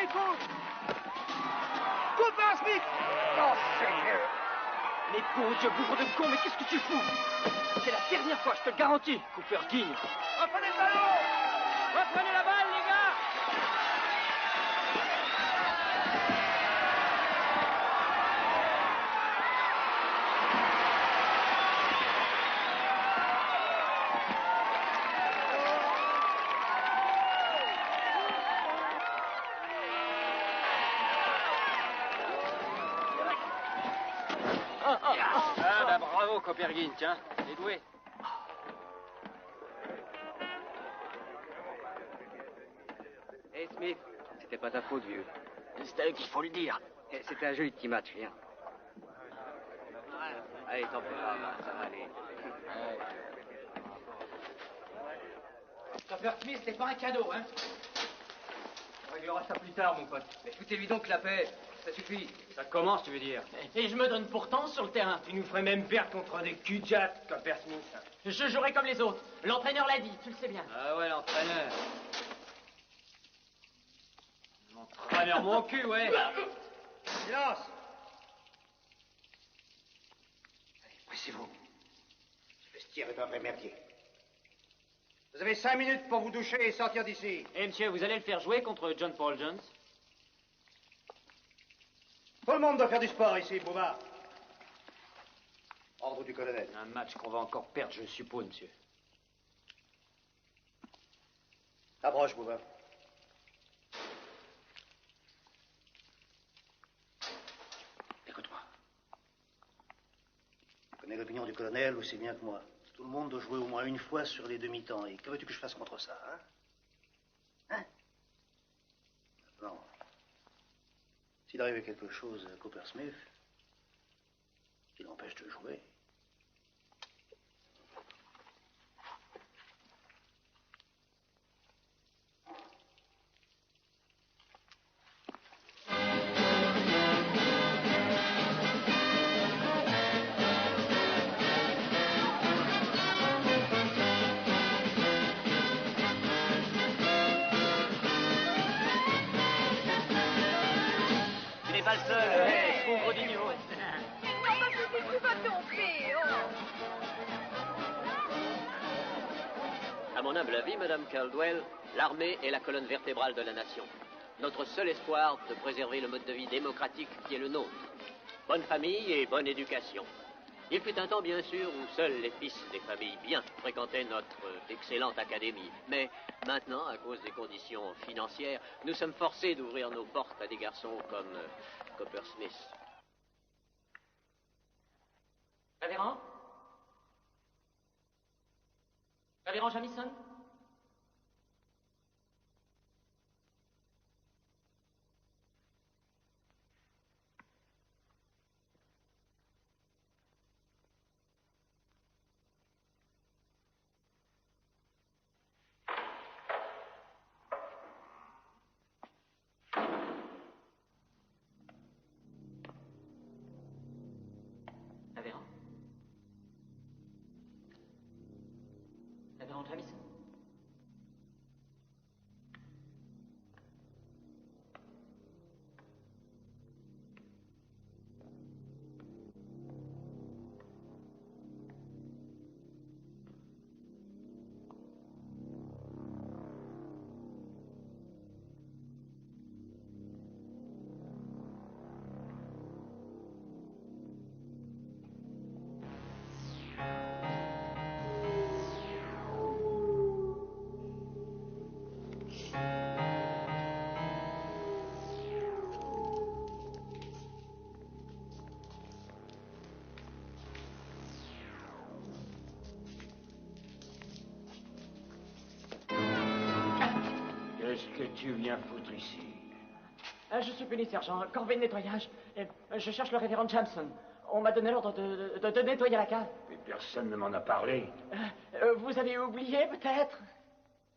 il faut. Cooper Smith. Oh, Seigneur. Mais bon Dieu, bourre de con, mais qu'est-ce que tu fous? C'est la dernière fois, je te le garantis. Cooper digne. Reprenez le ballon. Reprenez la balle, les gars. Ah bah bravo, Coppergin, tiens, t'es doué. Hey Smith, c'était pas ta faute, vieux. C'est à eux qu'il faut le dire. C'était un joli petit match, viens. Allez, t'en fais pas, ça va aller. Copper Smith, c'est pas un cadeau, hein? On réglera ça plus tard, mon pote. Mais foutez-lui donc la paix, ça suffit. Ça commence, tu veux dire? Et je me donne pourtant sur le terrain. Tu nous ferais même perdre contre des cul-de-jatte, Copper Smith. Je jouerai comme les autres. L'entraîneur l'a dit, tu le sais bien. Ah ouais, l'entraîneur. L'entraîneur, mon cul, ouais. Silence. Allez, pressez-vous. Ce vestiaire est un vrai merdier. Vous avez 5 minutes pour vous doucher et sortir d'ici. Eh, monsieur, vous allez le faire jouer contre John Paul Jones? Tout le monde doit faire du sport ici, Bouba. Ordre du colonel. Un match qu'on va encore perdre, je suppose, monsieur. Approche, Bouba. Écoute-moi. Tu connais l'opinion du colonel aussi bien que moi. Tout le monde doit jouer au moins une fois sur les demi-temps. Et que veux-tu que je fasse contre ça, hein? Hein? Non. S'il arrivait quelque chose à Cooper Smith, qui l'empêche de jouer. Tu n'es pas le seul, pauvre digno. Non, parce que tu vas tomber. À mon humble avis, Madame Caldwell, l'armée est la colonne vertébrale de la nation. Notre seul espoir de préserver le mode de vie démocratique qui est le nôtre. Bonne famille et bonne éducation. Il fut un temps, bien sûr, où seuls les fils des familles bien fréquentaient notre excellente académie. Mais maintenant, à cause des conditions financières, nous sommes forcés d'ouvrir nos portes à des garçons comme Copper Smith. Révérend? Révérend Jamison? Révérend? Révérend Jamison? Qu'est-ce que tu viens foutre ici? Je suis puni, sergent. Corvée de nettoyage. Je cherche le révérend Jamson. On m'a donné l'ordre de nettoyer la cave. Mais personne ne m'en a parlé. Vous avez oublié, peut-être?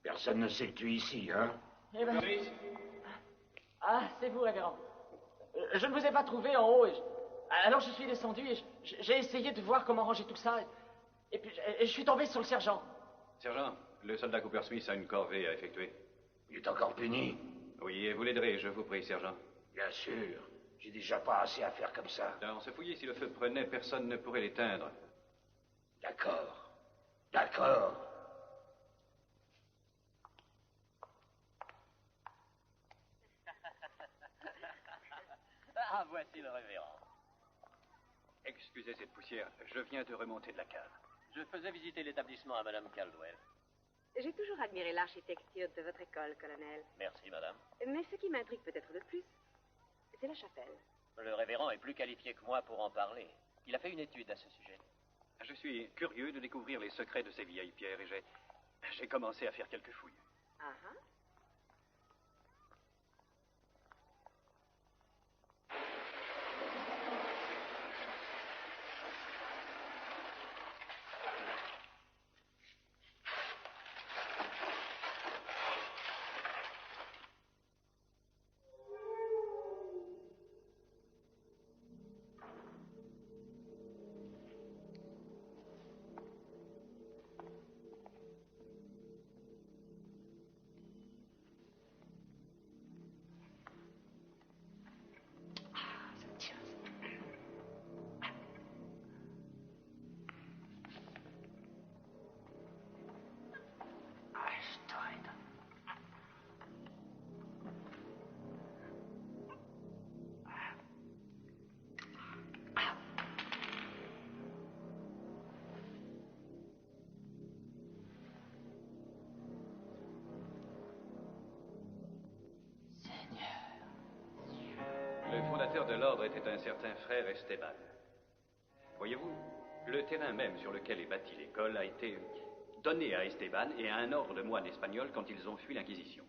Personne ne sait que tu es ici, hein? Eh ben... Ah, c'est vous, révérend. Je ne vous ai pas trouvé en haut. Alors je suis descendu et j'ai essayé de voir comment ranger tout ça. Et puis je suis tombé sur le sergent. Sergent, le soldat Cooper Smith a une corvée à effectuer. Il est encore puni. Oui, et vous l'aiderez, je vous prie, sergent. Bien sûr. J'ai déjà pas assez à faire comme ça. Dans ce fouillis, si le feu prenait, personne ne pourrait l'éteindre. D'accord. D'accord. Ah, voici le révérend. Excusez cette poussière, je viens de remonter de la cave. Je faisais visiter l'établissement à Madame Caldwell. J'ai toujours admiré l'architecture de votre école, colonel. Merci, madame. Mais ce qui m'intrigue peut-être le plus, c'est la chapelle. Le révérend est plus qualifié que moi pour en parler. Il a fait une étude à ce sujet. Je suis curieux de découvrir les secrets de ces vieilles pierres et j'ai commencé à faire quelques fouilles. Ah ah. Le fondateur de l'ordre était un certain frère Esteban. Voyez-vous, le terrain même sur lequel est bâtie l'école a été donné à Esteban et à un ordre de moines espagnols quand ils ont fui l'Inquisition.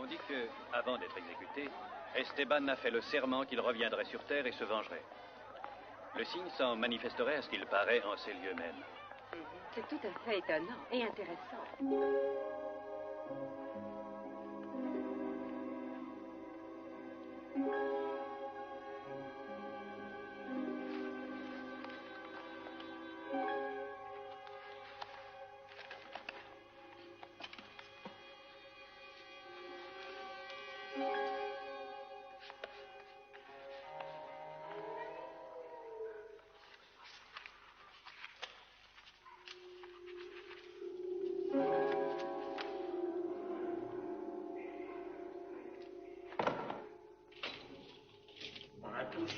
On dit que, avant d'être exécuté, Esteban a fait le serment qu'il reviendrait sur Terre et se vengerait. Le signe s'en manifesterait à ce qu'il paraît en ces lieux mêmes. C'est tout à fait étonnant et intéressant.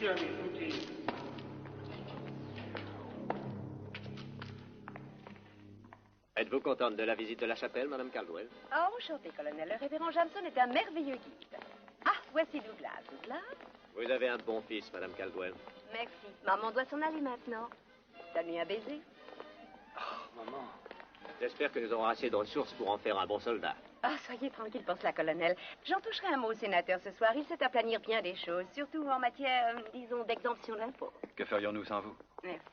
Monsieur ami Footy. Êtes-vous contente de la visite de la chapelle, Madame Caldwell? Oh, enchanté, colonel. Le révérend Jameson est un merveilleux guide. Ah, voici Douglas. Douglas? Vous avez un bon fils, Madame Caldwell. Merci. Maman doit s'en aller maintenant. Donne-lui un baiser. Oh, maman. J'espère que nous aurons assez de ressources pour en faire un bon soldat. Ah, soyez tranquille, pense la colonel. J'en toucherai un mot au sénateur ce soir. Il sait aplanir bien des choses, surtout en matière, disons, d'exemption d'impôt. Que ferions-nous sans vous? Merci.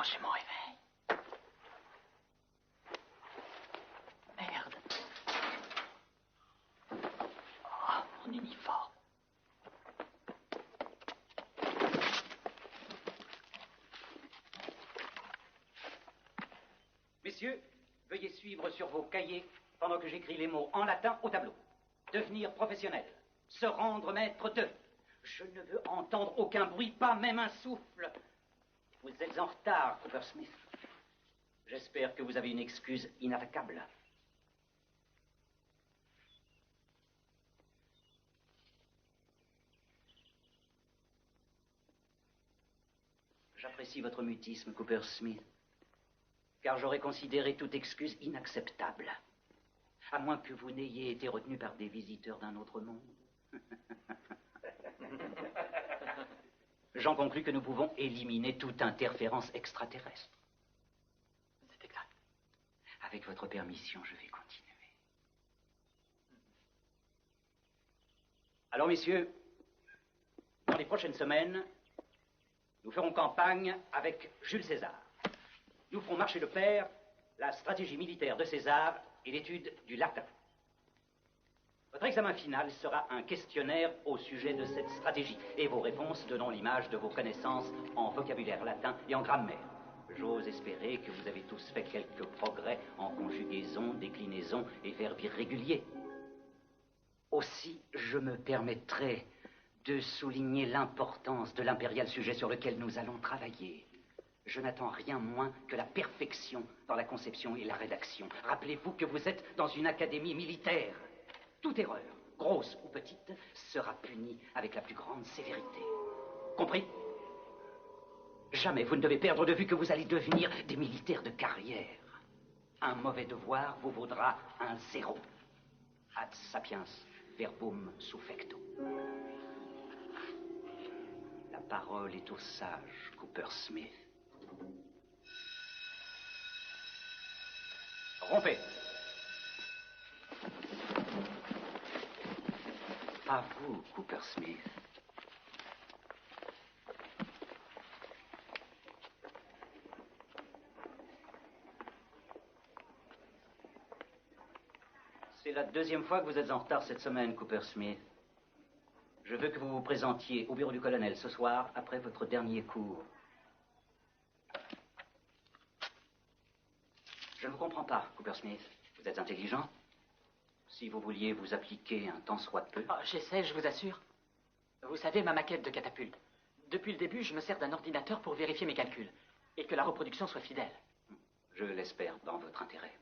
Chez mon réveil. Merde. Oh, mon uniforme. Messieurs, veuillez suivre sur vos cahiers pendant que j'écris les mots en latin au tableau. Devenir professionnel. Se rendre maître de. Je ne veux entendre aucun bruit, pas même un souffle. Vous êtes en retard, Cooper Smith. J'espère que vous avez une excuse inattaquable. J'apprécie votre mutisme, Cooper Smith, car j'aurais considéré toute excuse inacceptable, à moins que vous n'ayez été retenu par des visiteurs d'un autre monde. J'en conclus que nous pouvons éliminer toute interférence extraterrestre. C'est exact. Avec votre permission, je vais continuer. Alors, messieurs, dans les prochaines semaines, nous ferons campagne avec Jules César. Nous ferons marcher de pair la stratégie militaire de César et l'étude du latin. Votre examen final sera un questionnaire au sujet de cette stratégie et vos réponses donneront l'image de vos connaissances en vocabulaire latin et en grammaire. J'ose espérer que vous avez tous fait quelques progrès en conjugaison, déclinaison et verbes irréguliers. Aussi, je me permettrai de souligner l'importance de l'impérial sujet sur lequel nous allons travailler. Je n'attends rien moins que la perfection dans la conception et la rédaction. Rappelez-vous que vous êtes dans une académie militaire. Toute erreur, grosse ou petite, sera punie avec la plus grande sévérité. Compris? Jamais vous ne devez perdre de vue que vous allez devenir des militaires de carrière. Un mauvais devoir vous vaudra un 0. Ad sapiens verbum suffecto. La parole est au sage, Cooper Smith. Rompez. Pas vous, Cooper Smith. C'est la deuxième fois que vous êtes en retard cette semaine, Cooper Smith. Je veux que vous vous présentiez au bureau du colonel ce soir, après votre dernier cours. Je ne vous comprends pas, Cooper Smith. Vous êtes intelligent? Si vous vouliez vous appliquer un tant soit peu... Oh, j'essaie, je vous assure. Vous savez, ma maquette de catapulte. Depuis le début, je me sers d'un ordinateur pour vérifier mes calculs. et que la reproduction soit fidèle. Je l'espère, dans votre intérêt.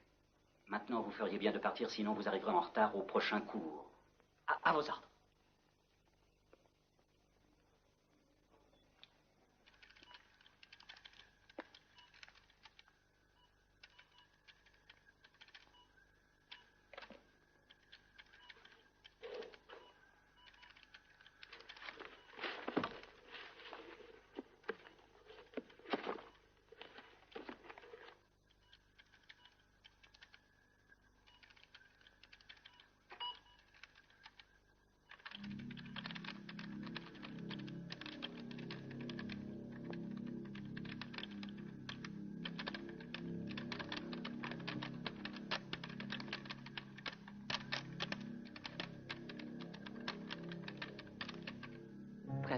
Maintenant, vous feriez bien de partir, sinon vous arriverez en retard au prochain cours. À vos ordres.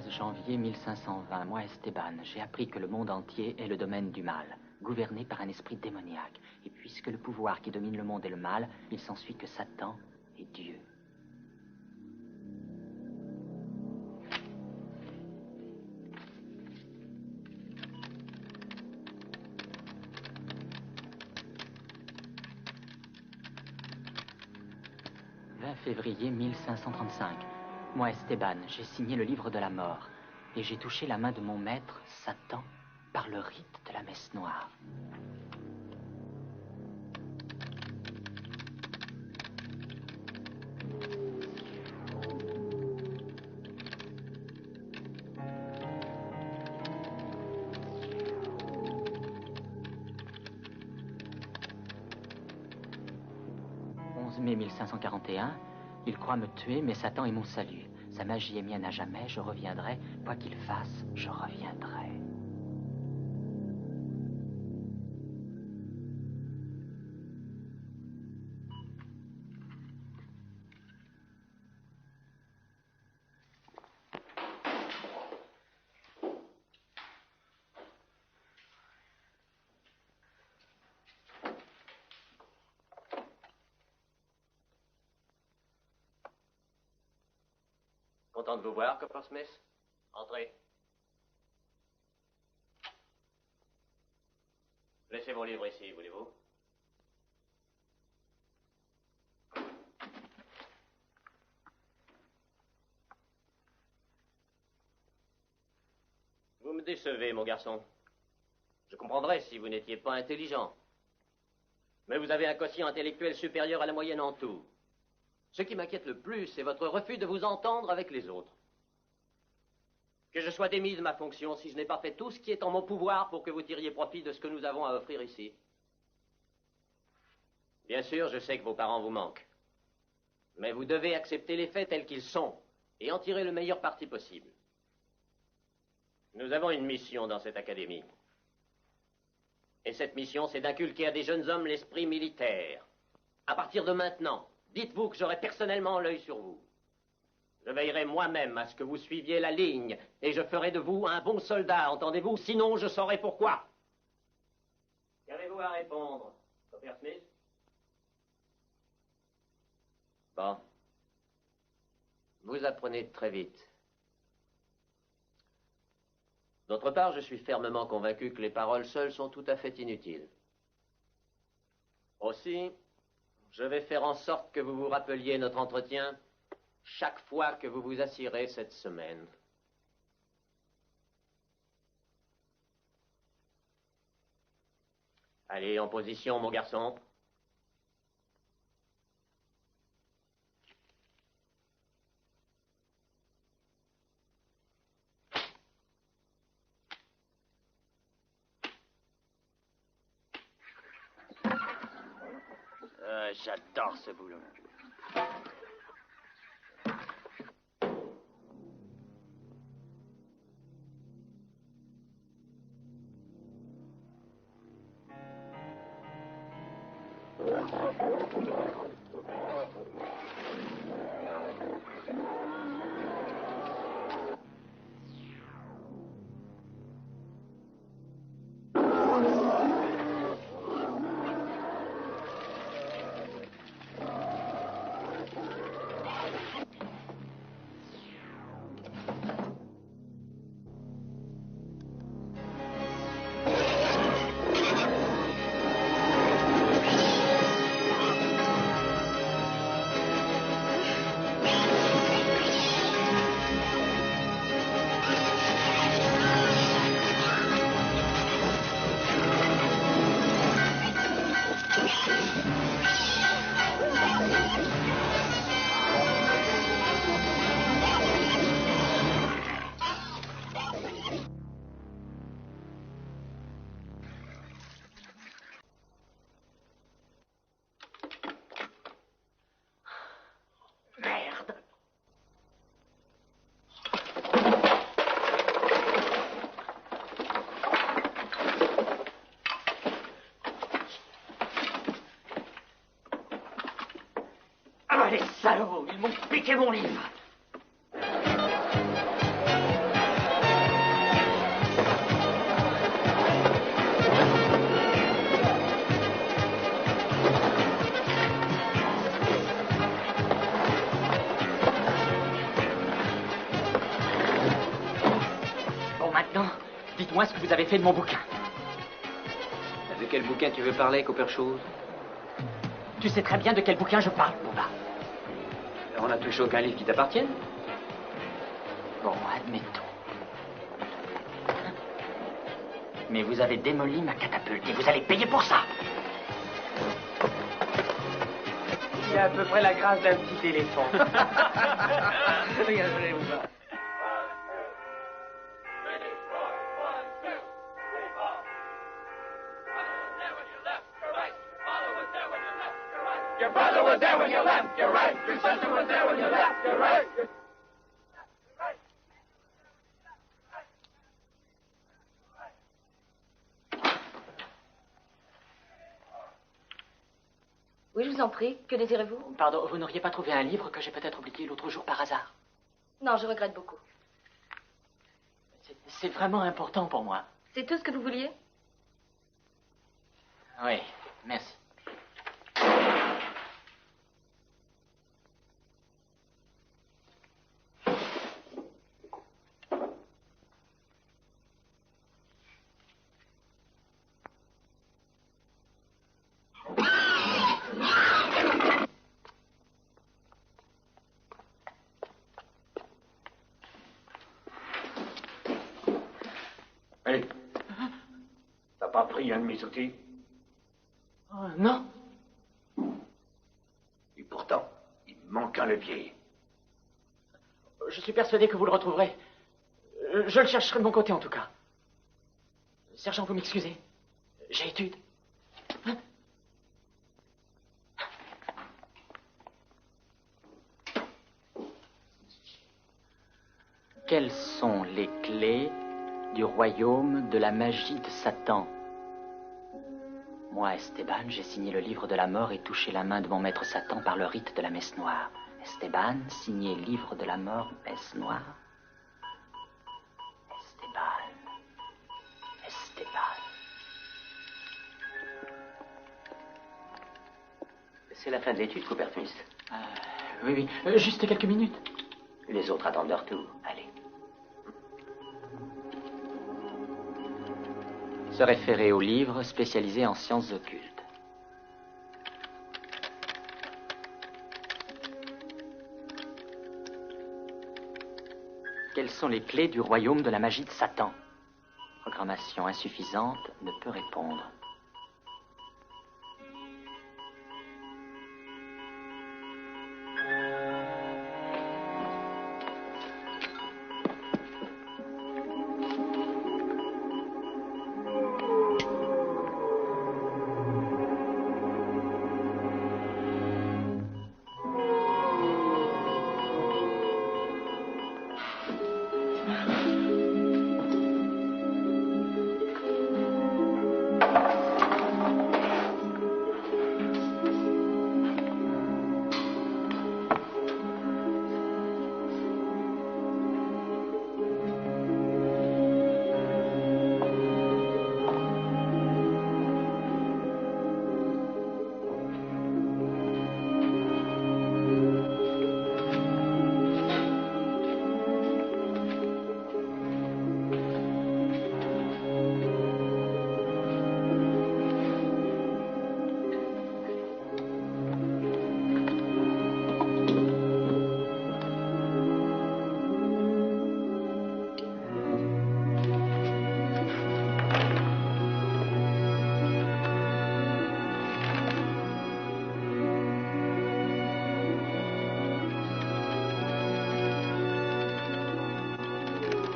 Janvier 1520, moi Esteban, j'ai appris que le monde entier est le domaine du mal, gouverné par un esprit démoniaque. Et puisque le pouvoir qui domine le monde est le mal, il s'ensuit que Satan est Dieu. « 20 février 1535. Moi, Esteban, j'ai signé le livre de la mort et j'ai touché la main de mon maître, Satan, par le rite de la messe noire. Mai 1541, il croit me tuer, mais Satan est mon salut. Sa magie est mienne à jamais, je reviendrai. Quoi qu'il fasse, je reviendrai. Content de vous voir, Coppersmith. Entrez. Laissez vos livres ici, voulez-vous? Vous me décevez, mon garçon. Je comprendrais si vous n'étiez pas intelligent. Mais vous avez un quotient intellectuel supérieur à la moyenne en tout. Ce qui m'inquiète le plus, c'est votre refus de vous entendre avec les autres. Que je sois démis de ma fonction si je n'ai pas fait tout ce qui est en mon pouvoir pour que vous tiriez profit de ce que nous avons à offrir ici. Bien sûr, je sais que vos parents vous manquent. Mais vous devez accepter les faits tels qu'ils sont et en tirer le meilleur parti possible. Nous avons une mission dans cette académie. Et cette mission, c'est d'inculquer à des jeunes hommes l'esprit militaire. À partir de maintenant, dites-vous que j'aurai personnellement l'œil sur vous. Je veillerai moi-même à ce que vous suiviez la ligne et je ferai de vous un bon soldat, entendez-vous? Sinon, je saurai pourquoi. Qu'avez-vous à répondre, Coppersmith? Bon. Vous apprenez très vite. D'autre part, je suis fermement convaincu que les paroles seules sont tout à fait inutiles. Aussi, je vais faire en sorte que vous vous rappeliez notre entretien chaque fois que vous vous assierez cette semaine. Allez, en position, mon garçon. J'adore ce boulot. merde. Ah, les salauds, ils m'ont piqué mon livre. Bon, maintenant, dites-moi ce que vous avez fait de mon bouquin. De quel bouquin tu veux parler, Coppershoots? Tu sais très bien de quel bouquin je parle, Booba. On n'a touché aucun livre qui t'appartienne. Bon, admettons. Mais vous avez démoli ma catapulte et vous allez payer pour ça. Il a à peu près la grâce d'un petit éléphant. Regardez, Booba. Your brother was there when you left, you're right. Your sister was there when you left, you're right. Oui, je vous en prie. Que désirez-vous? Pardon, vous n'auriez pas trouvé un livre que j'ai peut-être oublié l'autre jour par hasard? Non, je regrette beaucoup. C'est vraiment important pour moi. C'est tout ce que vous vouliez? Oui, merci. Hé, t'as pas pris un de mes outils? Non. Et pourtant, il me manque un levier. Je suis persuadé que vous le retrouverez. Je le chercherai de mon côté, en tout cas. Sergent, vous m'excusez. J'ai étude. Quelles sont les clés du royaume de la magie de Satan? Moi, Esteban, j'ai signé le livre de la mort et touché la main de mon maître Satan par le rite de la messe noire. Esteban, signé livre de la mort, messe noire. Esteban. C'est la fin de l'étude, Copperfist. Oui, juste quelques minutes. Les autres attendent leur tour. Allez. Se référer au livre spécialisé en sciences occultes. Quelles sont les clés du royaume de la magie de Satan? Programmation insuffisante, ne peut répondre.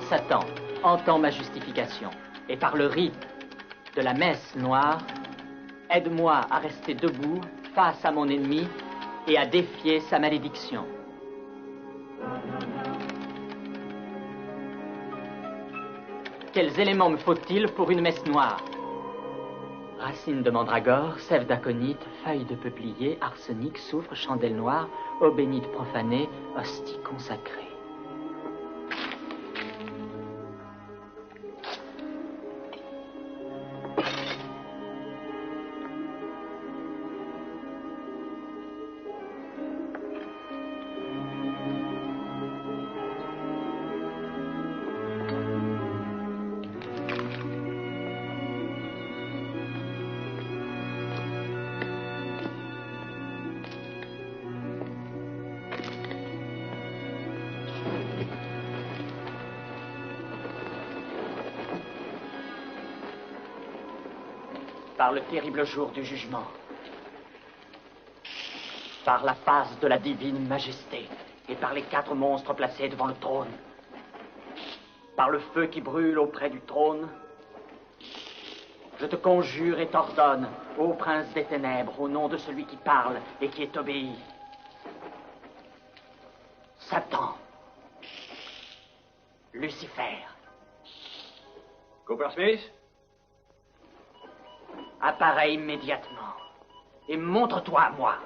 Satan, entends ma justification, et par le rite de la messe noire, aide-moi à rester debout face à mon ennemi et à défier sa malédiction. Quels éléments me faut-il pour une messe noire? Racines de mandragore, sève d'aconite, feuilles de peuplier, arsenic, soufre, chandelle noire, eau bénite profanée, hostie consacrée. Par le terrible jour du jugement, par la face de la divine majesté et par les 4 monstres placés devant le trône, par le feu qui brûle auprès du trône, je te conjure et t'ordonne, ô prince des ténèbres, au nom de celui qui parle et qui est obéi, Satan, Lucifer. Coppersmith? Apparaît immédiatement et montre-toi à moi.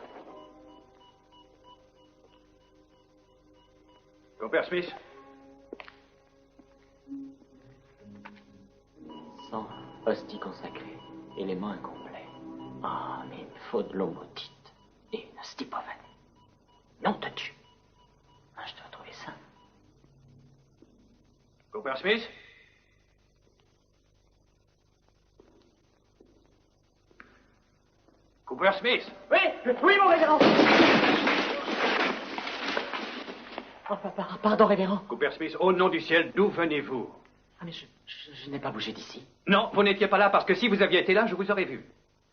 Coppersmith? Sang, hostie consacrée, élément incomplet. Ah, mais il me faut de l'eau maudite et une hostie profanée. Non, te tue. Ah, je dois trouver ça. Coppersmith? Coppersmith? Oui, mon révérend. Oh, pardon, révérend. Coppersmith, au nom du ciel, d'où venez-vous? Ah, mais je n'ai pas bougé d'ici. Non, vous n'étiez pas là parce que si vous aviez été là, je vous aurais vu.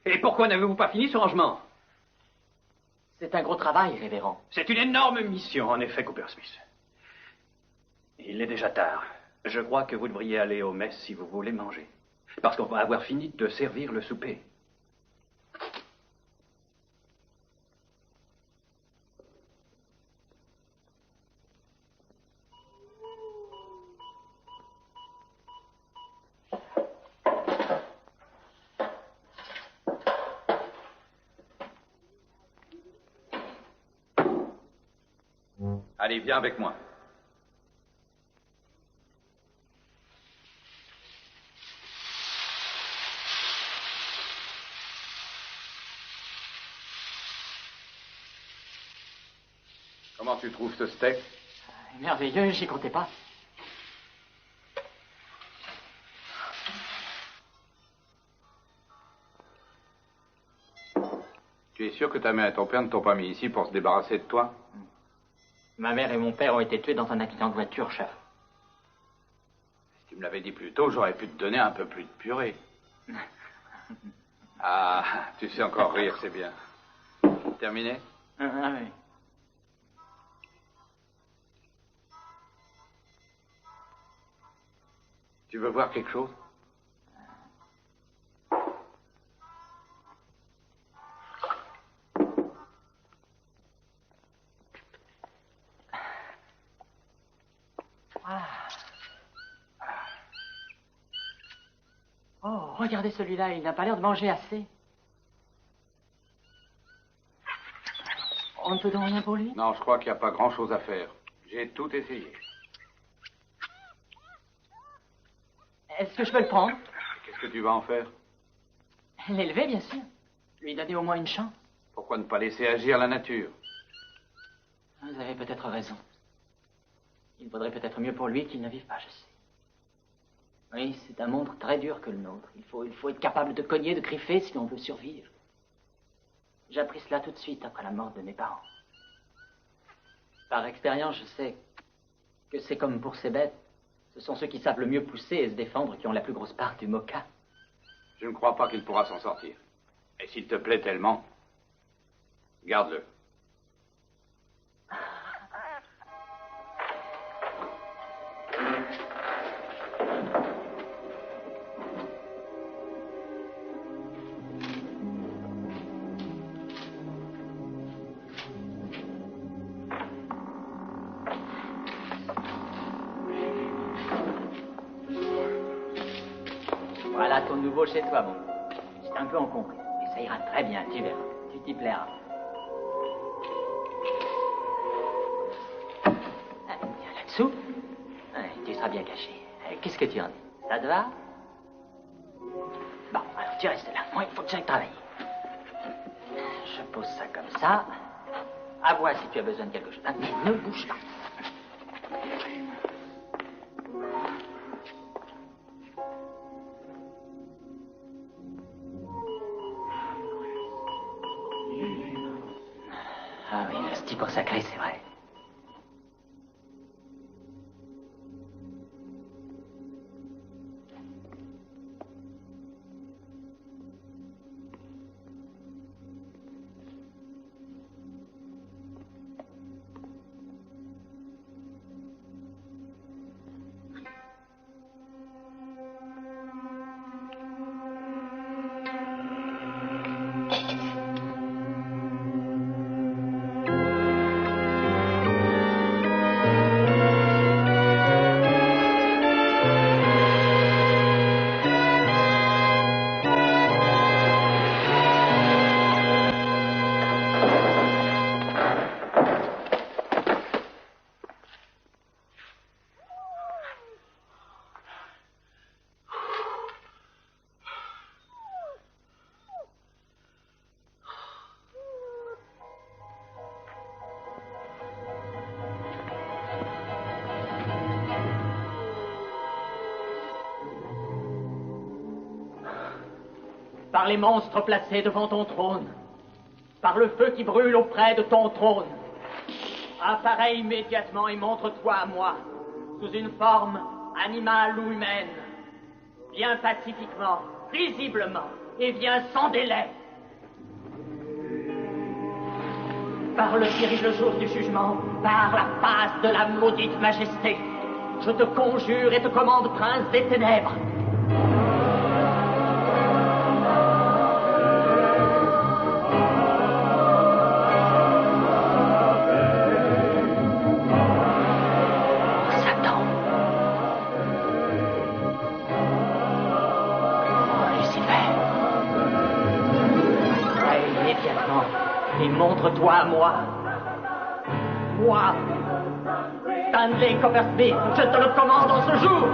Et pourquoi n'avez-vous pas fini ce rangement? C'est un gros travail, révérend. C'est une énorme mission, en effet, Coppersmith. Il est déjà tard. Je crois que vous devriez aller aux messes si vous voulez manger. Parce qu'on va avoir fini de servir le souper. Allez, viens avec moi. Comment tu trouves ce steak? Merveilleux, j'y comptais pas. Tu es sûr que ta mère et ton père ne t'ont pas mis ici pour se débarrasser de toi? Ma mère et mon père ont été tués dans un accident de voiture, chef. Si tu me l'avais dit plus tôt, j'aurais pu te donner un peu plus de purée. Ah, tu sais encore rire, c'est bien. Terminé? Ah oui. Tu veux voir quelque chose? Oh, regardez celui-là, il n'a pas l'air de manger assez. On ne peut donc rien pour lui? Non, je crois qu'il n'y a pas grand-chose à faire. J'ai tout essayé. Est-ce que je peux le prendre? Qu'est-ce que tu vas en faire? L'élever, bien sûr. Lui donner au moins une chance. Pourquoi ne pas laisser agir la nature? Vous avez peut-être raison. Il vaudrait peut-être mieux pour lui qu'il ne vive pas, je sais. Oui, c'est un monde très dur que le nôtre. Il faut être capable de cogner, de griffer si l'on veut survivre. J'ai appris cela tout de suite après la mort de mes parents. Par expérience, je sais que c'est comme pour ces bêtes. Ce sont ceux qui savent le mieux pousser et se défendre qui ont la plus grosse part du moka. Je ne crois pas qu'il pourra s'en sortir. Et s'il te plaît tellement, garde-le. Voilà ton nouveau chez toi, mon. C'est un peu encombré, mais ça ira très bien, tu verras. Tu t'y plairas. Viens là-dessous. Tu seras bien caché. Qu'est-ce que tu en dis? Ça te va? Bon, alors tu restes là. Moi, il faut que j'aille travailler. Je pose ça comme ça. À voir si tu as besoin de quelque chose. Mais ne bouge pas. Ah oui, le stick sacré, c'est vrai. Par les monstres placés devant ton trône, par le feu qui brûle auprès de ton trône, apparais immédiatement et montre-toi à moi, sous une forme animale ou humaine. Viens pacifiquement, visiblement, et viens sans délai. Par le terrible jour du jugement, par la face de la maudite majesté, je te conjure et te commande, prince des ténèbres. Et montre-toi à moi. Moi, Stanley Coppersmith, je te le commande en ce jour.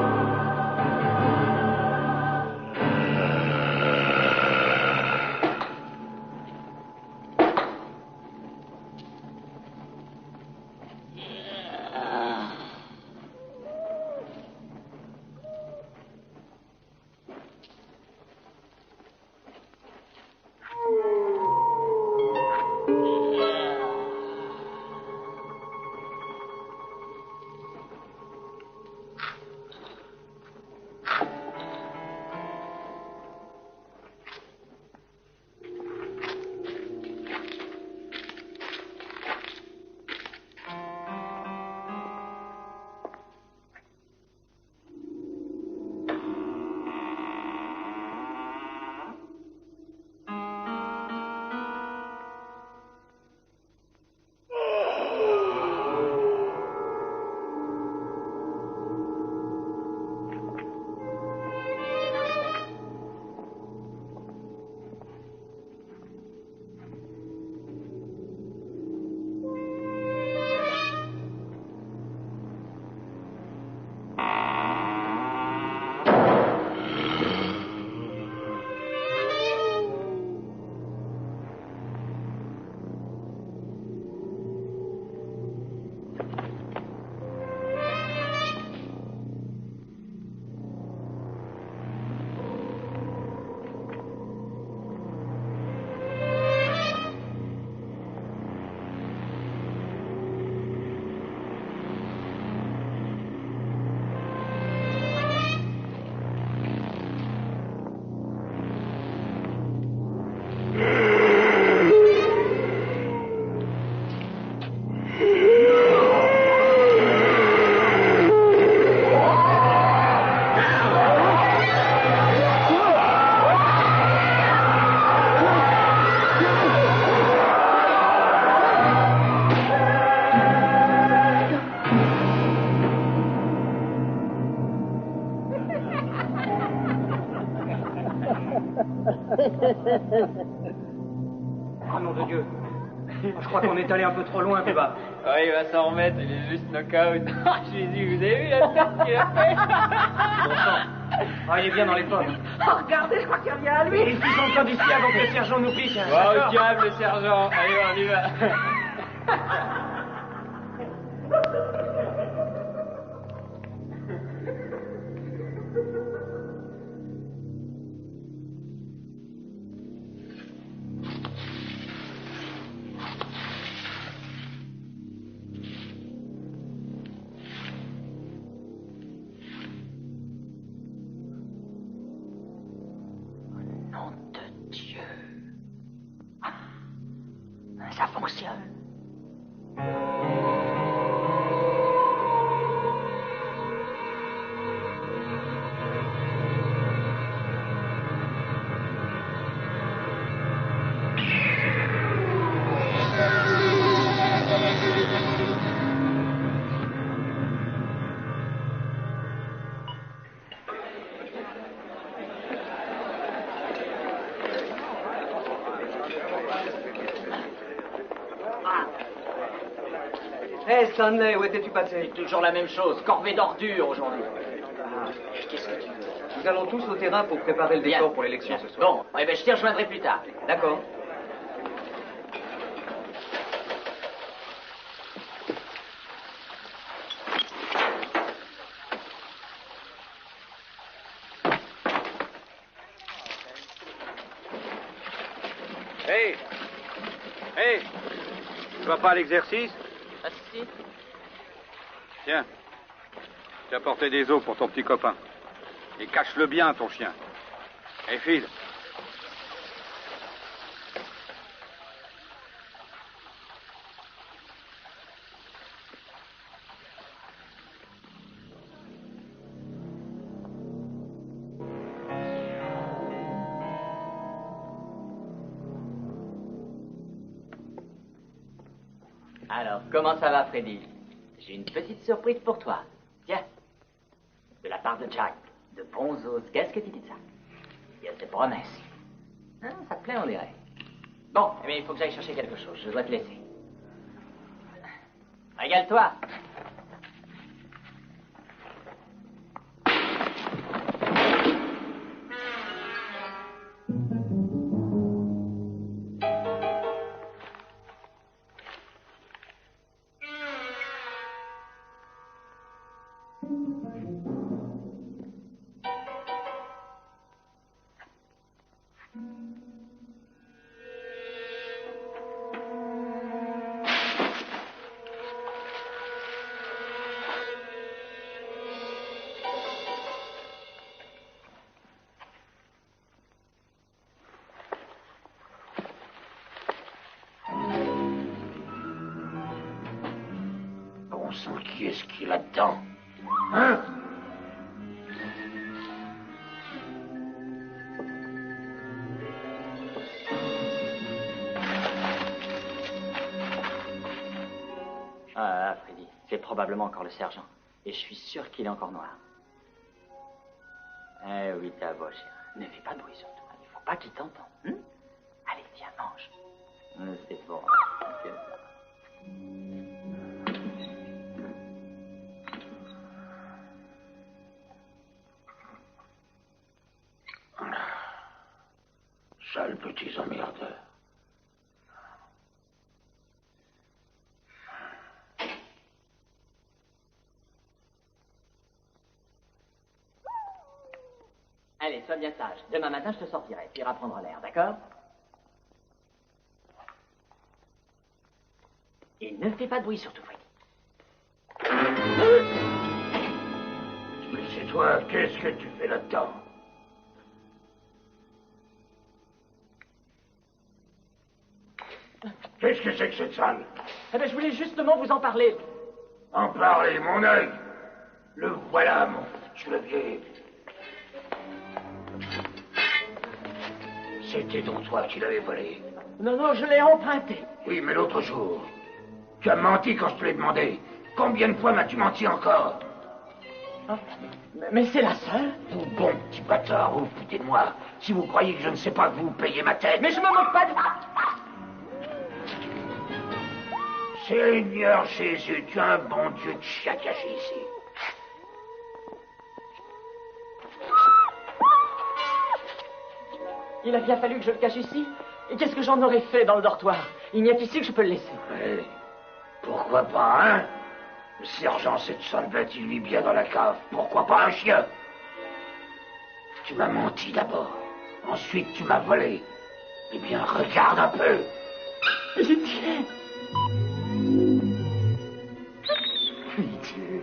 Oh nom de Dieu. Je crois qu'on est allé un peu trop loin, Bubba. Oui, il va s'en remettre, il est juste knock-out. Jésus, vous avez vu la tête qu'il a fait? Bon sang. Ah, il est bien dans les pommes. Oh, regardez, je crois qu'il revient à lui. Et ils sont encore d'ici avant que le sergent nous pique. Oh, au diable, le sergent. Allez, on y va. Ça fonctionne. Hé, Stanley, où étais-tu passé? C'est toujours la même chose, corvée d'ordures aujourd'hui. Qu'est-ce que tu veux? Nous allons tous au terrain pour préparer le décor pour l'élection ce soir. Bon, eh ben, je t'y rejoindrai plus tard. D'accord. Hé! Hé! Tu vas pas à l'exercice? Ah, si. Tiens. Tu as apporté des os pour ton petit copain. Et cache-le bien, ton chien. Et file. Alors, comment ça va, Freddy? J'ai une petite surprise pour toi. Tiens. De la part de Jack. De bons os. Qu'est-ce que tu dis de ça? Il y a des promesses. Hein, ça te plaît, on dirait. Bon, eh bien, il faut que j'aille chercher quelque chose. Je dois te laisser. Régale-toi. Bon sang, qui est-ce qu'il y a là-dedans? Hein? Ah, Freddy, c'est probablement encore le sergent. Et je suis sûr qu'il est encore noir. Eh oui, ta voix, cher. Ne fais pas de bruit surtout. Il faut pas qu'il t'entende. Allez, tiens, mange. C'est bon. C'est ça. Sales petits emmerdeurs. Allez, sois bien sage. Demain matin, je te sortirai. Tu iras prendre l'air, d'accord? Et ne fais pas de bruit surtout, Freddy. Mais c'est toi, qu'est-ce que tu fais là-dedans? Qu'est-ce que c'est que cette salle? Eh bien, je voulais justement vous en parler. En parler, mon œil. Le voilà, mon foutu levier. C'était donc toi qui l'avais volé. Non, non, je l'ai emprunté. Oui, mais l'autre jour, tu as menti quand je te l'ai demandé. Combien de fois m'as-tu menti encore? Mais c'est la seule. Vous bon petit bâtard, vous foutez de moi. Si vous croyez que je ne sais pas vous payer ma tête. Mais je me moque pas de... Seigneur Jésus, tu es un bon Dieu de chien caché ici. Il a bien fallu que je le cache ici. Et qu'est-ce que j'en aurais fait dans le dortoir? Il n'y a qu'ici que je peux le laisser. Oui. Pourquoi pas, hein? Le sergent, cette sale bête, il vit bien dans la cave. Pourquoi pas un chien? Tu m'as menti d'abord. Ensuite, tu m'as volé. Eh bien, regarde un peu. Pitié. Pitié.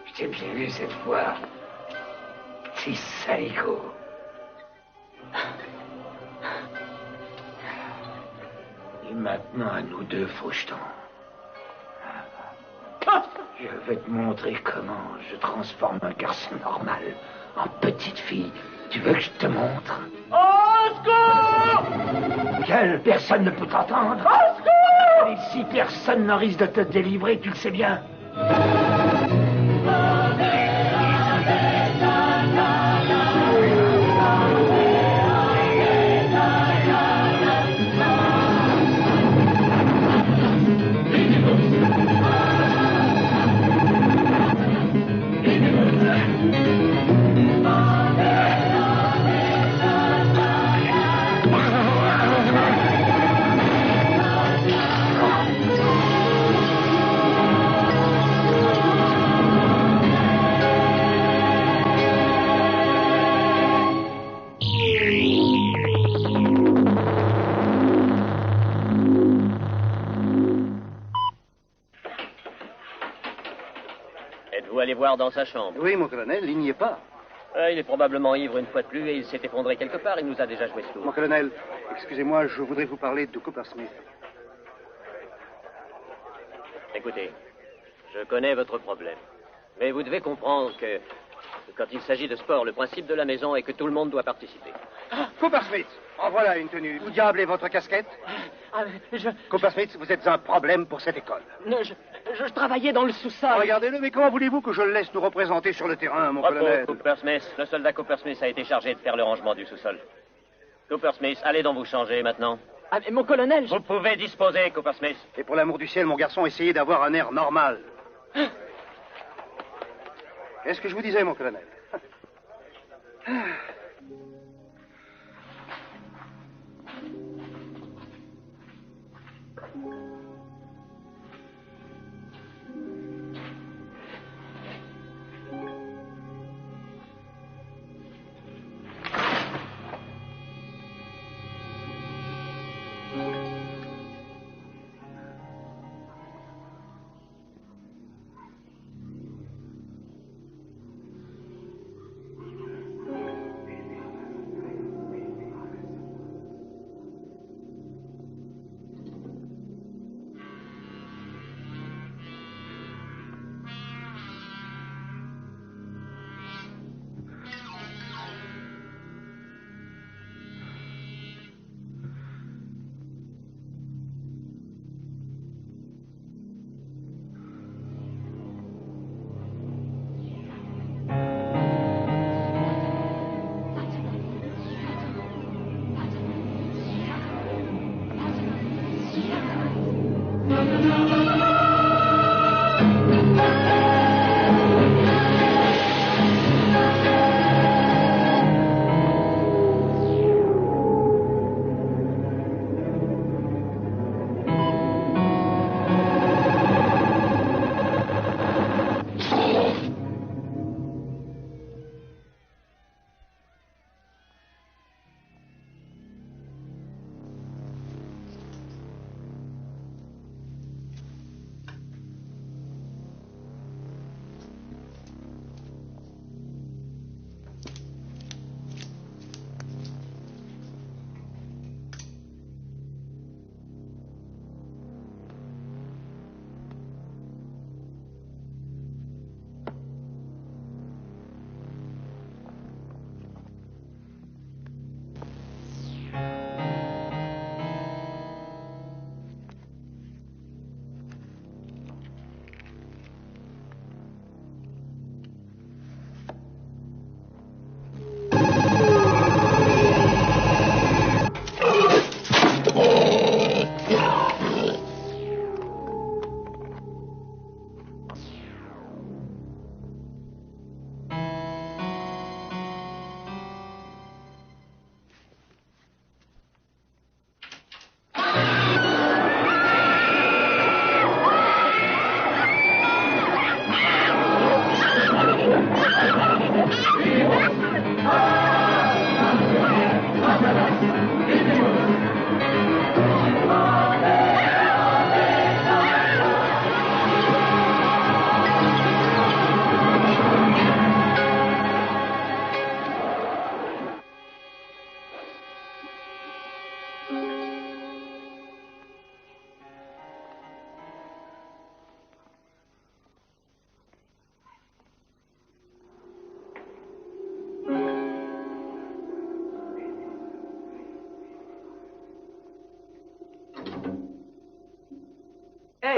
Je t'ai bien vu cette fois. Petit saligo. Et maintenant, à nous deux, Faucheton. Je vais te montrer comment je transforme un garçon normal en petite fille. Tu veux que je te montre? Au secours! Gueule, personne ne peut t'entendre. Au secours! Ici, personne ne risque de te délivrer, tu le sais bien. Êtes-vous allé voir dans sa chambre? Oui, mon colonel, il n'y est pas. Il est probablement ivre une fois de plus et il s'est effondré quelque part. Il nous a déjà joué ce tour. Mon colonel, excusez-moi, je voudrais vous parler de Coppersmith. Écoutez, je connais votre problème. Mais vous devez comprendre que quand il s'agit de sport, le principe de la maison est que tout le monde doit participer. Coppersmith, en voilà une tenue. Où diable est votre casquette? Coppersmith, vous êtes un problème pour cette école. Je travaillais dans le sous-sol. Regardez-le, mais comment voulez-vous que je le laisse nous représenter sur le terrain, mon colonel? Coppersmith, le soldat Coppersmith a été chargé de faire le rangement du sous-sol. Coppersmith, allez donc vous changer maintenant. Ah, mais mon colonel... Vous pouvez disposer, Coppersmith. Et pour l'amour du ciel, mon garçon, essayez d'avoir un air normal. Qu'est-ce que je vous disais, mon colonel?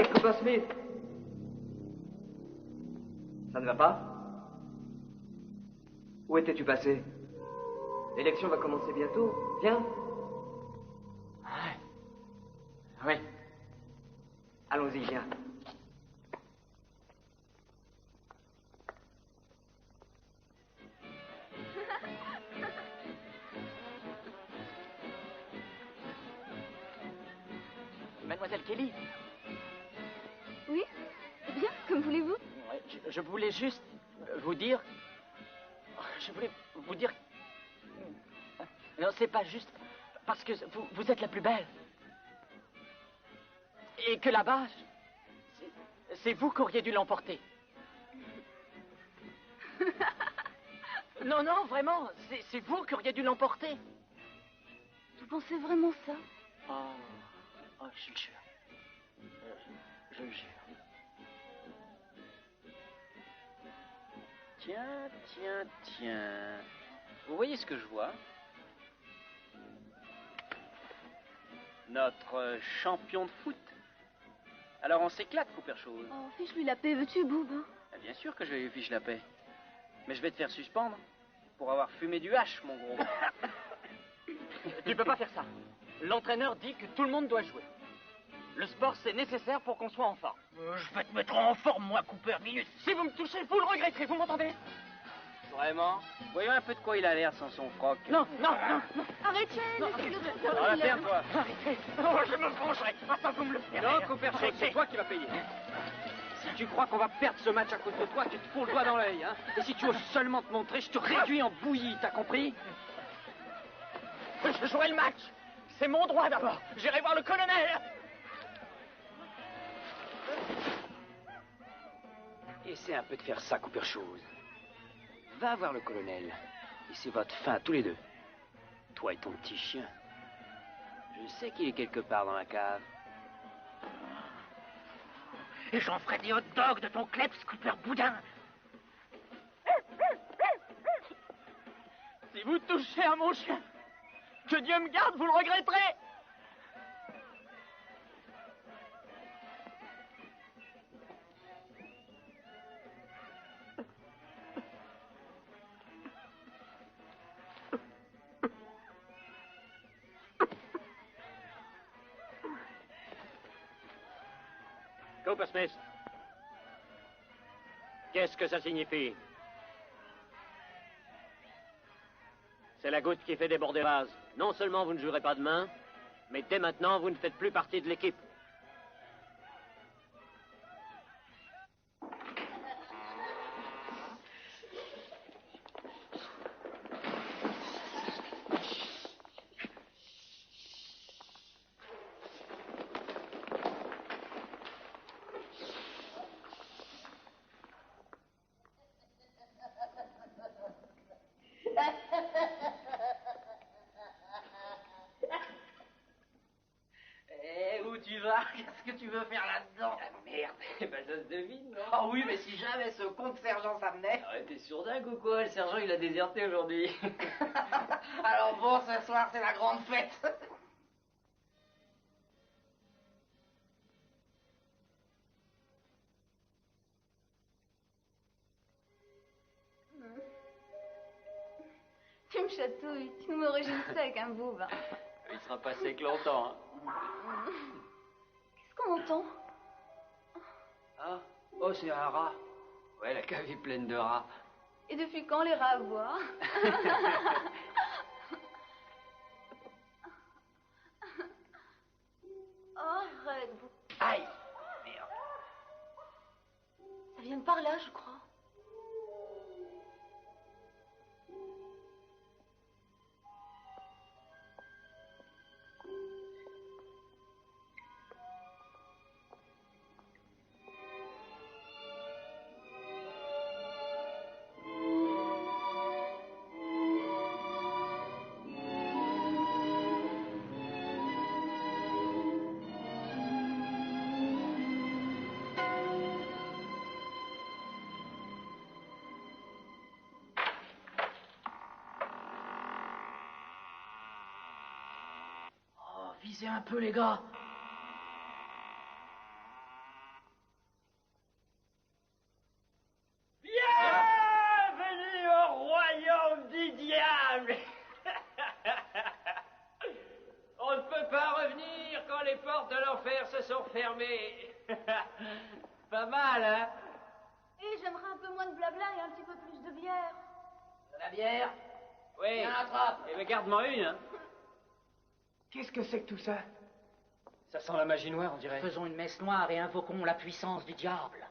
Hé, Cooper Smith! Ça ne va pas? Où étais-tu passé? L'élection va commencer bientôt. Viens. Oui. Allons-y, viens. Mademoiselle Kelly, Oui? Eh bien, comme voulez-vous? je voulais juste vous dire... Je voulais vous dire... Non, c'est pas juste parce que vous êtes la plus belle. Et que là-bas, c'est vous qui auriez dû l'emporter. Non, non, vraiment, c'est vous qui auriez dû l'emporter. Vous pensez vraiment ça? Oh, je le jure. Je le jure. Tiens. Vous voyez ce que je vois? Notre champion de foot. Alors on s'éclate, Cooper-Chose. Oh, fiche-lui la paix, veux-tu, Boub? Bien sûr que je lui fiche la paix. Mais je vais te faire suspendre pour avoir fumé du hache, mon gros. Tu peux pas faire ça. L'entraîneur dit que tout le monde doit jouer. Le sport, c'est nécessaire pour qu'on soit en forme. Je vais te mettre en forme, moi, Cooper, minute. Si vous me touchez, vous le regretterez, vous m'entendez? Vraiment? Voyons un peu de quoi il a l'air sans son froc. Non. Arrêtez, laissez-le tranquille. Dans la ferme, toi. Arrêtez. Oh, je me vengerai. Attends, vous me le ferez. Non, Cooper-Chose, c'est toi qui vas payer. Si tu crois qu'on va perdre ce match à cause de toi, tu te fous le doigt dans l'œil, hein. Et si tu oses seulement te montrer, je te réduis en bouillie, t'as compris? Je jouerai le match. C'est mon droit d'abord. J'irai voir le colonel. Essaie un peu de faire ça, Cooper-Chose. Va voir le colonel. Et c'est votre fin, tous les deux. Toi et ton petit chien. Je sais qu'il est quelque part dans la cave. Et j'en ferai des hot dogs de ton kleps, Cooper Boudin. Si vous touchez à mon chien, que Dieu me garde, vous le regretterez. Cooper Smith, qu'est-ce que ça signifie? C'est la goutte qui fait déborder le vase. Non seulement vous ne jouerez pas demain, mais dès maintenant, vous ne faites plus partie de l'équipe. Où tu vas? Qu'est-ce que tu veux faire là-dedans? Merde, ben ça se devine, non? Oh oui, mais si jamais ce con de sergent s'amenait. Ah, t'es sourdingue ou quoi? Le sergent, il a déserté aujourd'hui. Alors bon, ce soir, c'est la grande fête. Tu me chatouilles, tu me origines ça avec un boub. Il sera passé que longtemps, hein. Qu'est-ce qu'on entend? Ah, oh, c'est un rat. Ouais, la cave est pleine de rats. Et depuis quand les rats aboient? Oh, arrête, Boub. Aïe! Merde. Ça vient de par là, je crois. Visez un peu, les gars. Bienvenue au royaume du diable. On ne peut pas revenir quand les portes de l'enfer se sont fermées. Pas mal, hein? Et j'aimerais un peu moins de blabla et un petit peu plus de bière. De la bière? Oui. Viens, attrape. Eh bien, garde-moi une, hein. Qu'est-ce que c'est que tout ça? Ça sent la magie noire, on dirait. Faisons une messe noire et invoquons la puissance du diable.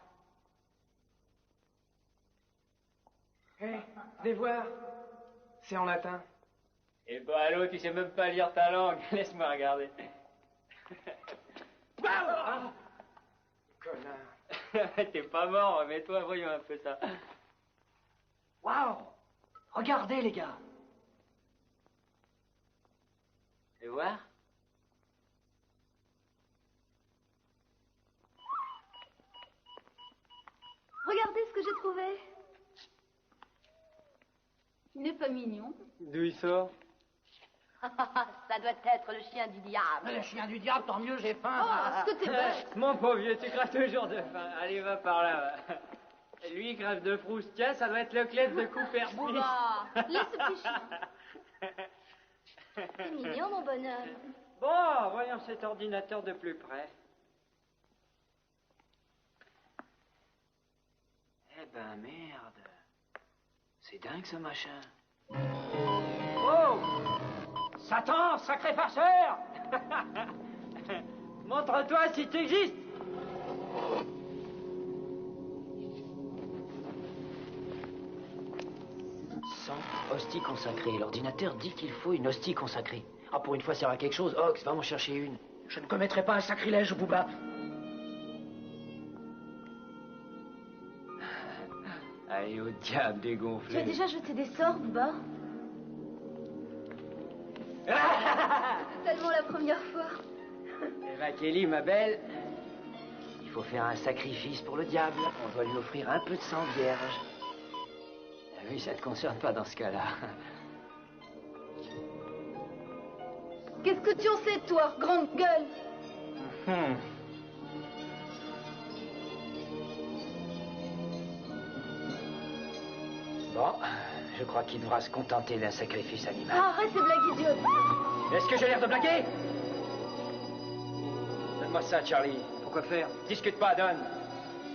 Hé, venez voir. C'est en latin. Eh ben, allô, tu sais même pas lire ta langue. Laisse-moi regarder. Ah, connard. T'es pas mort, remets-toi, voyons un peu ça. Waouh! Regardez, les gars. Et voir? Regardez ce que j'ai trouvé. Il n'est pas mignon. D'où il sort? Ça doit être le chien du diable. Le chien du diable, tant mieux, j'ai faim. Oh, est-ce que t'es bête? Mon pauvre vieux, tu crèves toujours de faim. Allez, va par là. Va. Lui, il crève de frousse. Tiens, ça doit être le clef de Cooper Smith. Bouba, laisse ce petit chien. C'est mignon, mon bonhomme. Bon, voyons cet ordinateur de plus près. Eh ben, merde. C'est dingue, ce machin. Oh! Satan, sacré farceur! Montre-toi si tu existes. Sainte hostie consacrée. L'ordinateur dit qu'il faut une hostie consacrée. Ah, pour une fois, ça sert à quelque chose. Ox, va m'en chercher une. Je ne commettrai pas un sacrilège, Booba. Allez, au diable Tu as dégonflé. déjà jeté des sorts, Bouba? Tellement la première fois. Eh ben, Kelly, ma belle, Il faut faire un sacrifice pour le diable. On doit lui offrir un peu de sang vierge. ah oui, ça te concerne pas dans ce cas-là. Qu'est-ce que tu en sais, toi, grande gueule? Bon, je crois qu'il devra se contenter d'un sacrifice animal. Arrête ces blagues idiotes. Est-ce que j'ai l'air de blaguer? Donne-moi ça, Charlie. Pourquoi faire? Discute pas, donne.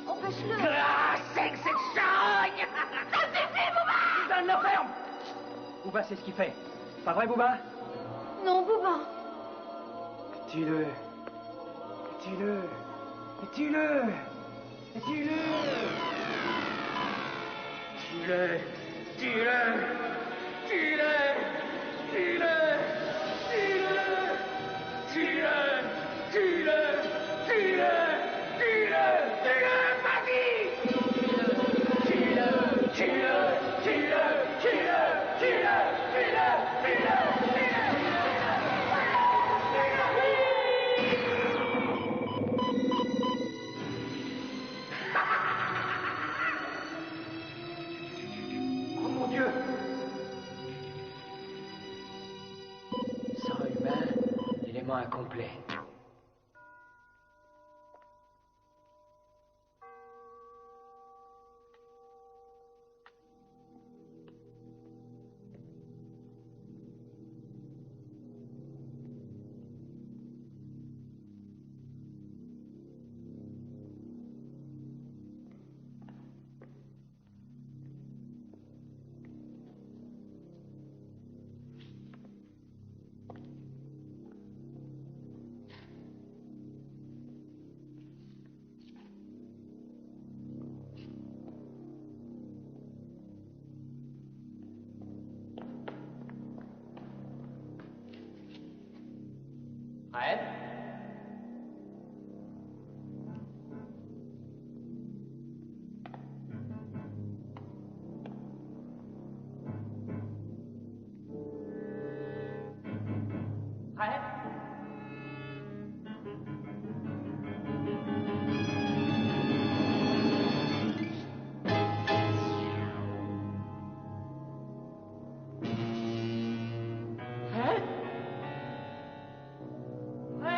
Empêche-le. Ah, c'est que cette charogne! Ça suffit, Booba! Donne la ferme! Booba, c'est ce qu'il fait. Pas vrai, Booba? Non, Bouba. Tue-le. Tue-le. Tue-le. Tue-le. Tue-le! Tue-le! Tue-le! Tue-le! Tue-le! Tue-le! Tue-le! Tue-le! Tue-le! Tue-le, ma vie! Tue-le! Tue-le! Tue-le! Tue-le! Tue-le! Tue-le! Oh mon Dieu! Sang humain, élément incomplet. Fred? Fred? Fred?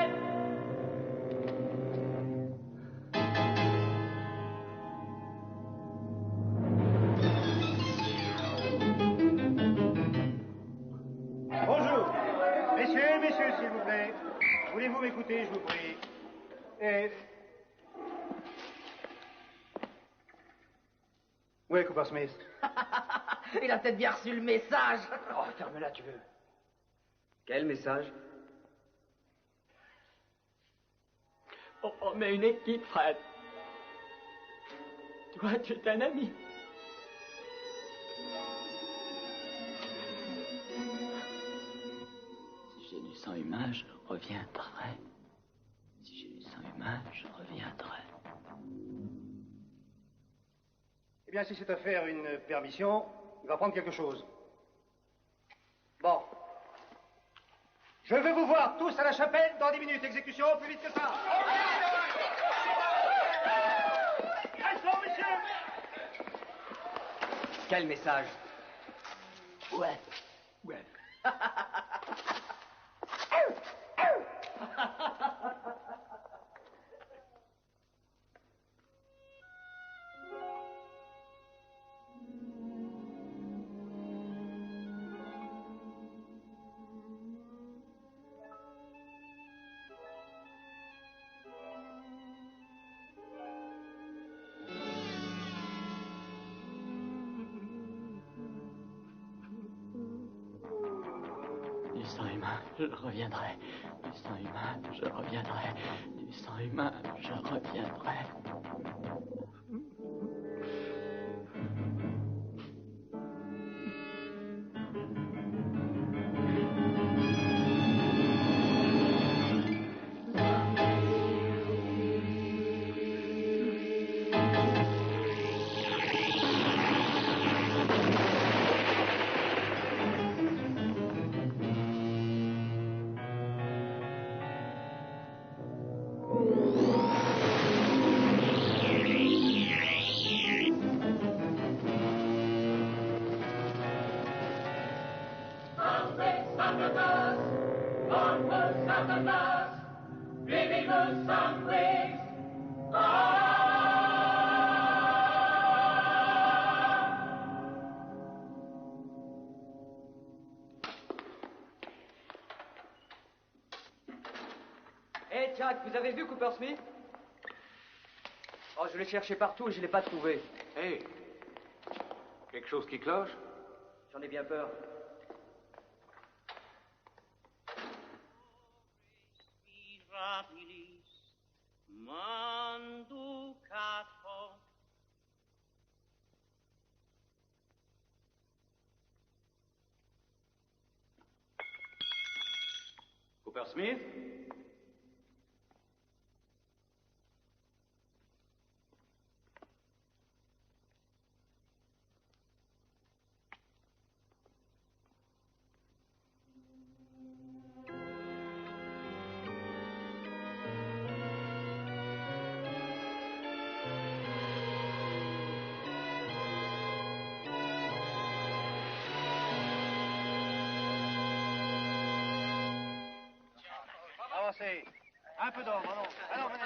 vous m'écouter, je vous prie? Où est Cooper Smith? Il a peut-être bien reçu le message. Oh, ferme-la, tu veux. Quel message? On est une équipe, Fred. Toi, tu es un ami. Si j'ai du sang humain, je reviendrai. Si j'ai du sang humain, je reviendrai. Eh bien, si c'est à faire une permission, il va prendre quelque chose. Bon. Je veux vous voir tous à la chapelle dans 10 minutes. Exécution plus vite que ça. Restons, monsieur. Quel message? Ouais. Du sang humain, je reviendrai. Du sang humain, je reviendrai. Du sang humain, je reviendrai. Hé, Jack, vous avez vu Cooper Smith? Oh, je l'ai cherché partout et je l'ai pas trouvé. Hé, quelque chose qui cloche? J'en ai bien peur. Cooper Smith? Avancez. Un peu d'ordre, allons. Allons, venez.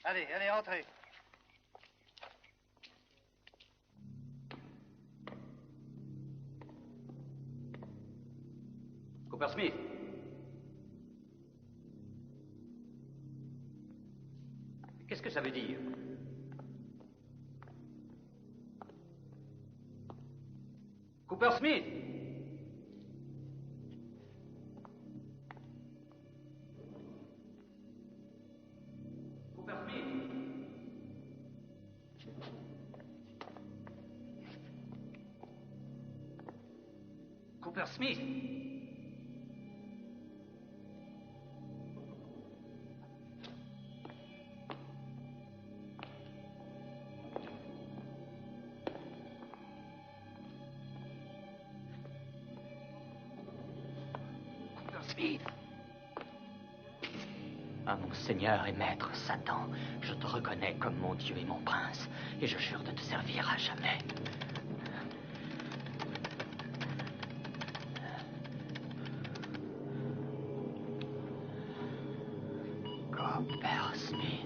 Allez, allez, entrez. Cooper Smith? Qu'est-ce que ça veut dire? Cooper Smith? Cooper Smith? Cooper Smith? Smith. Ah, mon Seigneur et Maître Satan, je te reconnais comme mon Dieu et mon prince, et je jure de te servir à jamais. Cooper. Cooper Smith.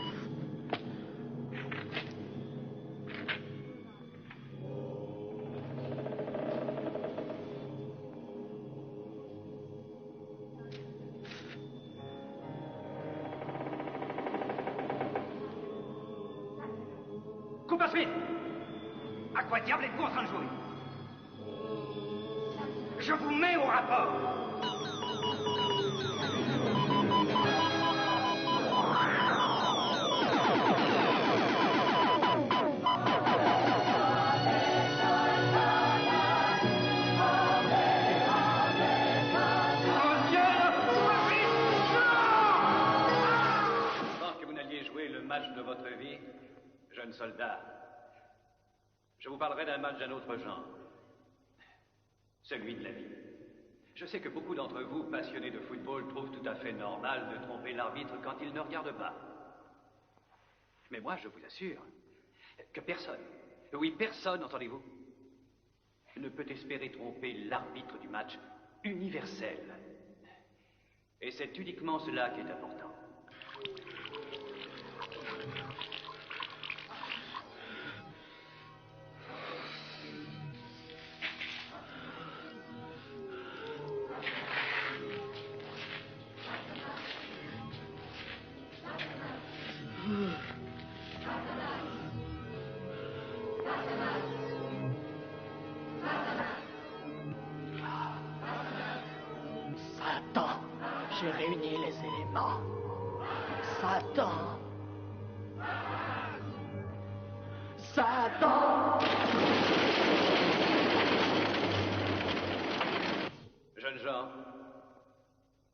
Cooper Smith! À quoi diable êtes-vous en train de jouer? Je vous mets au rapport! Match de votre vie, jeune soldat. Je vous parlerai d'un match d'un autre genre. Celui de la vie. Je sais que beaucoup d'entre vous, passionnés de football, trouvent tout à fait normal de tromper l'arbitre quand il ne regarde pas. Mais moi, je vous assure que personne, oui, personne, entendez-vous, ne peut espérer tromper l'arbitre du match universel. Et c'est uniquement cela qui est important. Satan, j'ai réuni les éléments. Satan. Satan. Jeunes gens,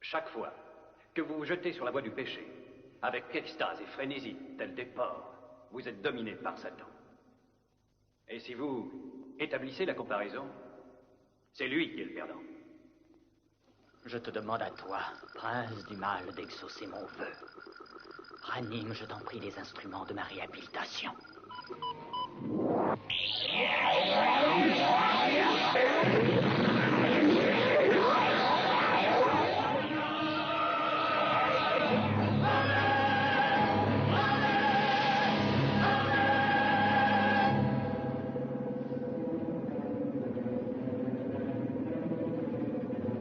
chaque fois que vous vous jetez sur la voie du péché, avec extase et frénésie, tels des porcs, vous êtes dominés par Satan. Et si vous établissez la comparaison, c'est lui qui est le perdant. Je te demande à toi, prince du mal, d'exaucer mon vœu. Ranime, je t'en prie, les instruments de ma réhabilitation.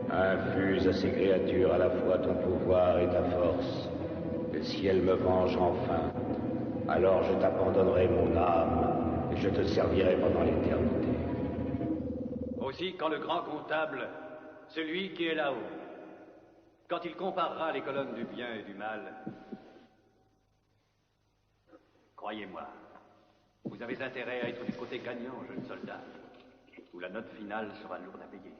Infuse à ces créatures à la fois ton pouvoir et ta force. Et si elles me vengent enfin, alors je t'abandonnerai mon âme et je te servirai pendant l'éternité. Aussi, quand le grand comptable, celui qui est là-haut, quand il comparera les colonnes du bien et du mal, croyez-moi, vous avez intérêt à être du côté gagnant, jeune soldat, où la note finale sera lourde à payer.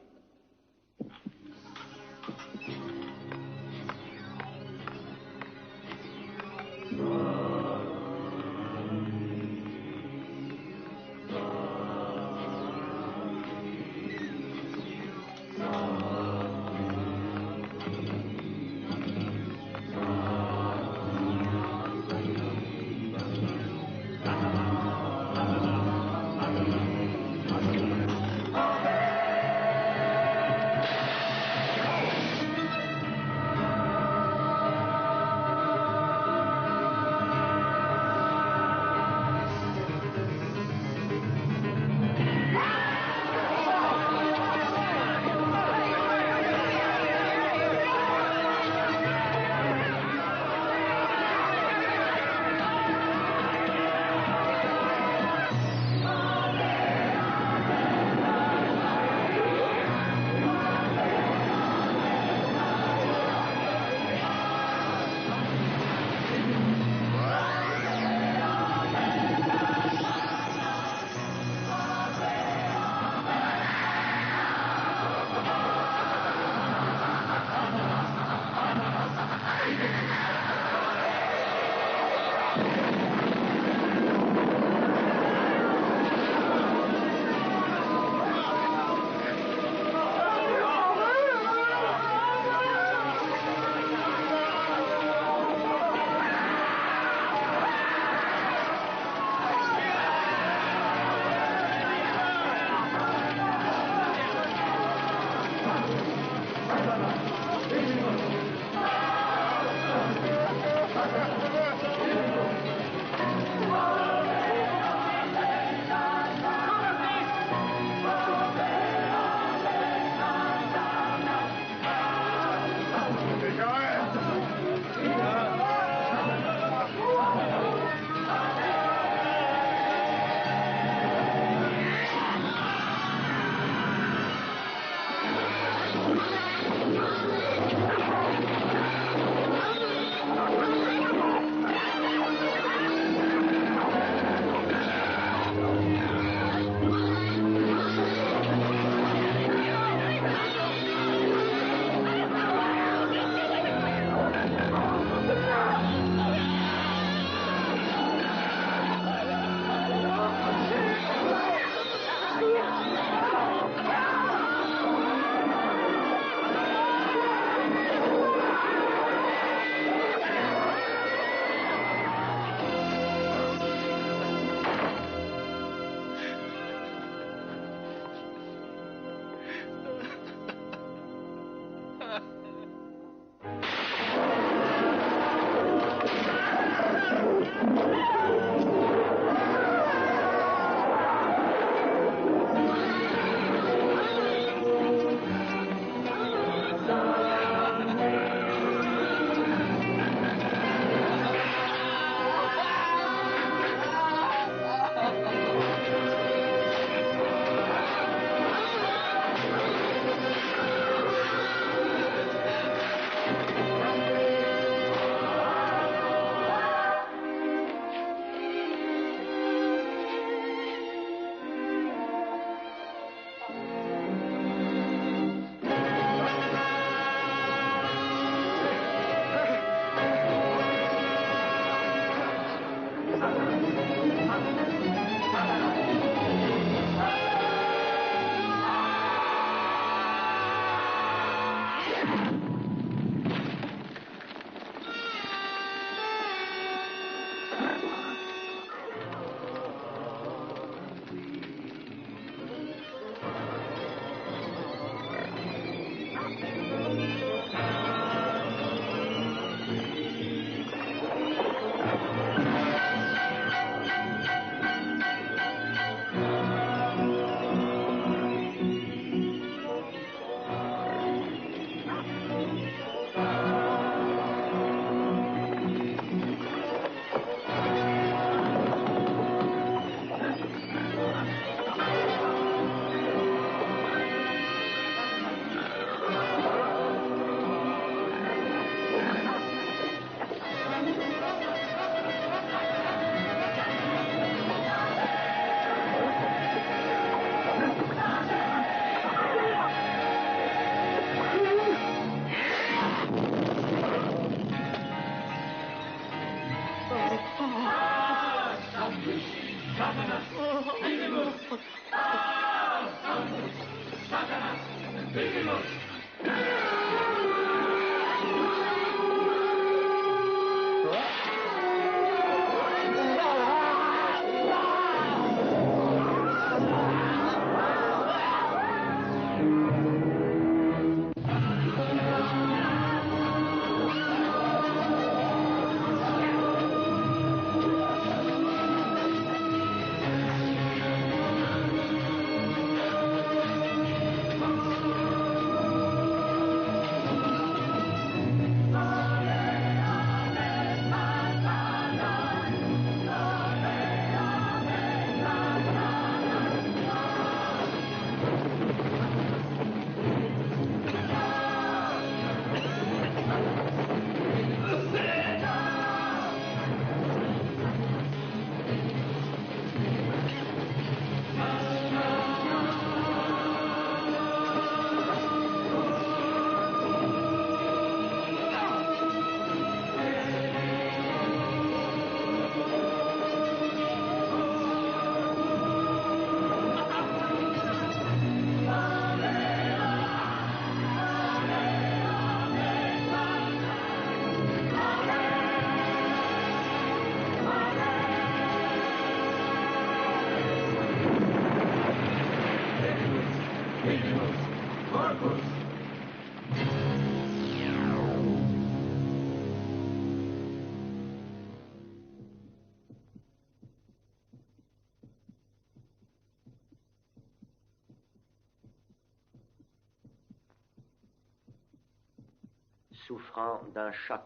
Souffrant d'un choc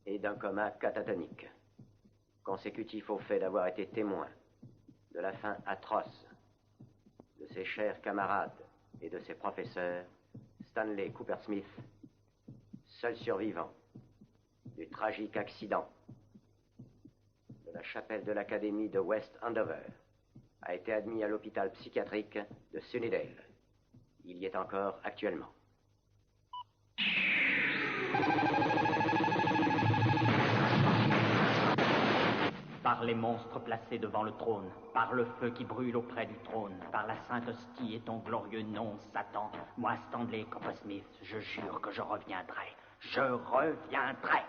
et d'un coma catatonique, consécutif au fait d'avoir été témoin de la fin atroce de ses chers camarades et de ses professeurs, Stanley Cooper Smith, seul survivant du tragique accident de la chapelle de l'Académie de West Andover, a été admis à l'hôpital psychiatrique de Sunnydale. Il y est encore actuellement. Par les monstres placés devant le trône, par le feu qui brûle auprès du trône, par la sainte hostie et ton glorieux nom, Satan, moi, Stanley Coppersmith, je jure que je reviendrai. Je reviendrai.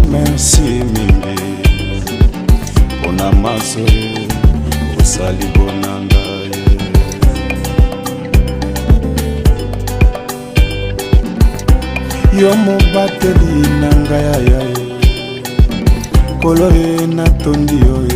Merci mingi Bona maso Osali bonanga Yo mobateli nanga ya Kolo ye na tondi yo